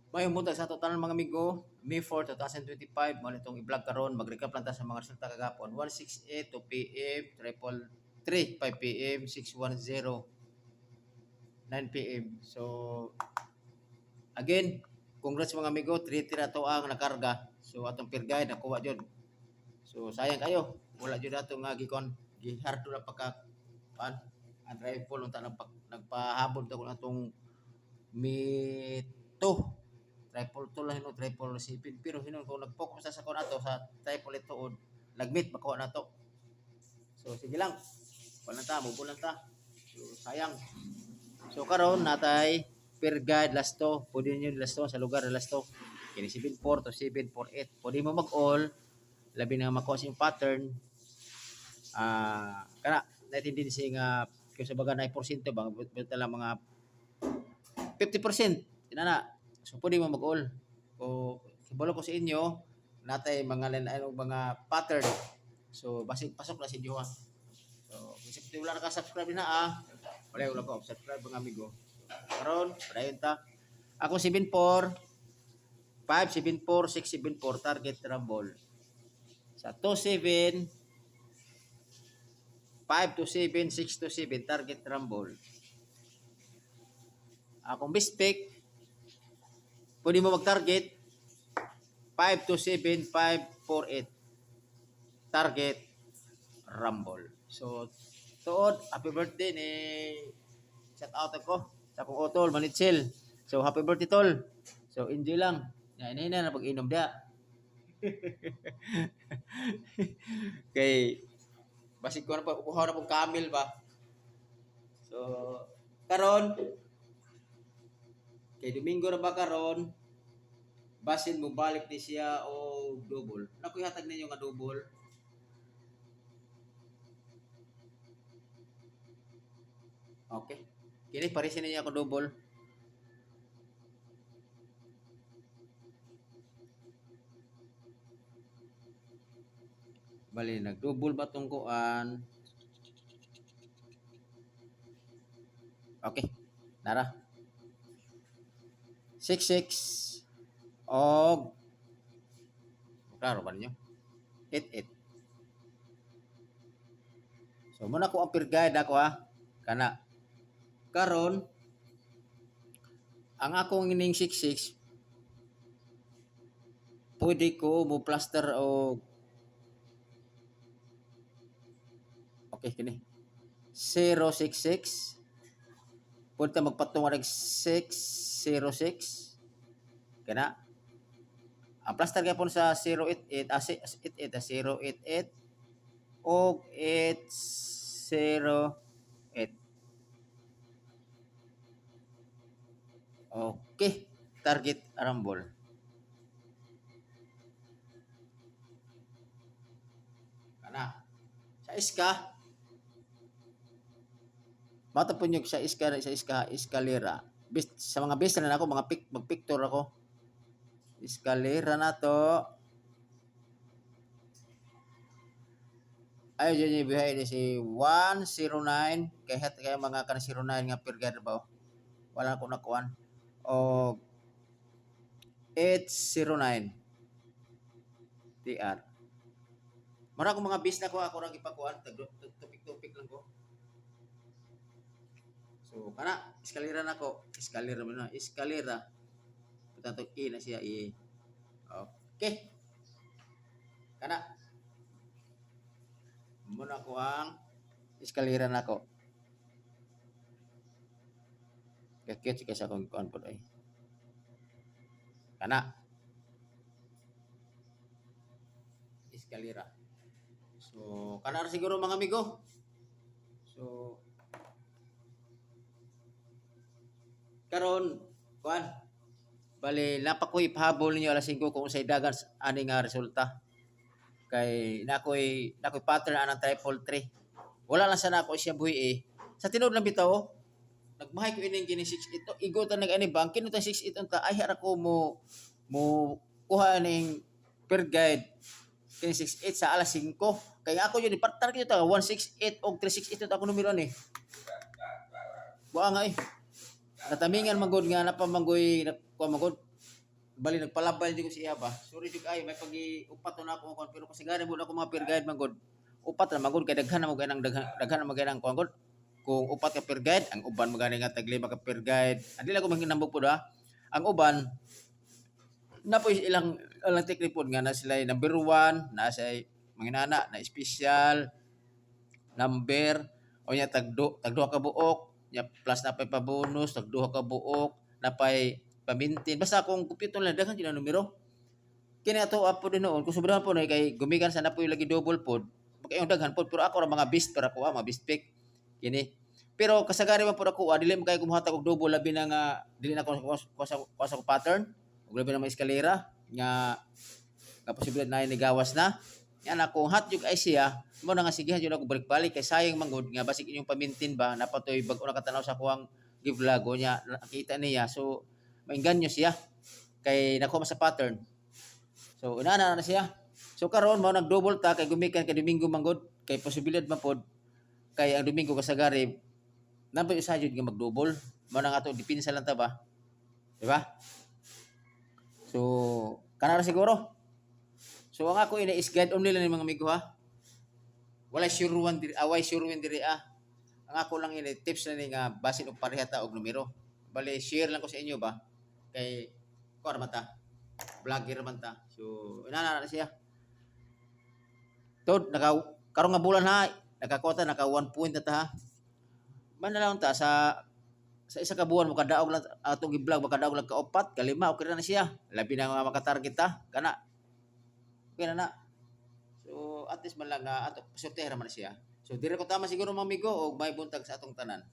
Mayong buntag sa total mga amigo, May 4, 2025, mo nitong i-vlog karon, mag-recap lang ta sa mga resulta kagapon. 168, 2 PM, 333, 5 PM, 610, 9 PM. So, again, congrats mga amigo, 3 tira to ang nakarga. So, atong peer guide, nakuha jud. So, sayang kayo. Wala jud ato nga gikon, gihardo na pagka, ang rifle, unta nagpahabol ta kung atong mito. Triple to lang triple sipin pero hinon kung nag-focus sa kuno ato sa triple ituod lagmit makuha na to. So sige lang. Wala ta, mubulan ta. So sayang. So karon natay per guide last to. Pwede niyo last to sa lugar last to. Kini 74 to 748. Pwede mo mag-all labi na makuha sa pattern. Kana naitindi siya nga kung sa baga na porsyento ba basta lang mga 50%. Inana. So pwede mo mag-all. O hibalo ko sa inyo, natay mga lain-lain mga pattern. So basic pasok na si Jowa. So kung wala na ka-subscribe na wala ko subscribe mga amigo. So, karon, padayon ta. Ako 74 574 674 target rumble. Sa 27 527 627 target rumble. Akong best pick pwede mo mag-target 527548 target rumble. So tuod happy birthday ni shout out ako sa akong utol Manitsil. So happy birthday tol. So enjoy lang. Yan na pag-inom dia. Kay basig ko na pa ukuha na pong Camel ba. So karon kay Domingo na ba karon basin mo balik ni siya o double. Nakoy hatag ninyo nga double. Okay. Kini parisin niya ako double. Bali nag-double ba tong kuan? Okay. Nara. 66 og klaro ba ninyo? 88. So muna ko ang peer guide ako kana karon ang akong ining 66 pwede ko mo plaster o okay kini 066 pwede ta magpatungan og 606 kana ang plaster gyapon sa 088 088 og 808. Okay, target rumble. Kana sa iska matapon yung sa iska eskalera. Sa mga best na ako mga magpicture ako. Eskalera na to. Ay dyan yung bihay ni si 109 kaya mga kan 09 nga per guide ba wala ko nakuan o 809 TR. Mara ko mga bis na ko ako ra gipakuan tupik lang ko. So kana eskalera na ko, eskalera mo na, eskalera. Puta to na siya Okay. Kana muna ko ang eskalera na ko. Kakit kasi akong kuan po ay. Kana eskalera. So kana siguro mga amigo. So karon kuan bali napakoy pahabol ninyo alas 5 kung sa dagan ani nga resulta kay nakoy pattern anang triple 3 wala lang sa nako siya buhi sa tinud lang bitaw nagmahay ko ining kini 6 ito igo ta nag-ani bang kinuta 6 ito ta ay hara ko mo kuha ning per guide kini 68 sa alas 5 kay ako yun ipartar kita 168 og 368 ito ako numero ni buang nga natamingan magod nga napamanggoy kuha magod bali nagpalabay di ko siya ba. Sorry jud ay may pagi-upat na ako kon pero kasigari mo ako mga per guide man gud. Upat na magud kay daghan na mo ganang daghan na mo ganang kon gud. Kung upat ka per guide, ang uban mo gani nga tag 5 ka per guide. Andi lang ko manginambog pud ha. Ang uban na po ilang technique pod nga na sila number 1, na sa manginana na special number o nya tagduha ka buok, nya plus na pay pa bonus tagduha ka buok, na pay pamintin. Basta kung kumpleto lang daghan sila numero. Kini ato apo din noon kung sobrahan po na kay gumikan sa na po lagi double pod. Magkayong daghan pod pero ako ra mga beast para ko mga beast pick kini. Pero kasagari man pod ako dili man kay kumuhatag og double labi na nga dili na ko sa pattern. Ug labi na may eskalera nga posibilidad na ni gawas na. Yan ako hot jud ay siya mo na nga sige jud ako balik-balik kay sayang manggod nga basig inyong pamintin ba napatoy bag-o nakatanaw sa kuwang give-vlog niya nakita niya so mainganyo siya kay nakuha sa pattern. So inana na siya. So karon mao nag-double ta kay gumikan kay Domingo manggod kay posibilidad man pod kay ang Domingo kasagari napoy usa jud nga mag-double. Mao na nga to dipinsa lang ta ba. Di ba? So kana ra siguro. So ang ako ina is guide only lang ni mga amigo ha. Wala sure one diri, away sure one diri ah. Ang ako lang ini tips na ni nga basin og pareha ta og numero. Bali share lang ko sa inyo ba kay ko man ta. Vlogger man ta. So inana na siya. Tod naka karong nga bulan ha, nakakota naka 1 point na ta ha. Man na lang ta sa isa ka buwan mo kadaog lang atong i-vlog makadaog lang ka 4, ka 5 okay na siya. Labi na nga makatarget ta kana. Okay na. So at least man lang ato pasortera man siya. So dire ko tama siguro mga amigo og may buntag sa atong tanan.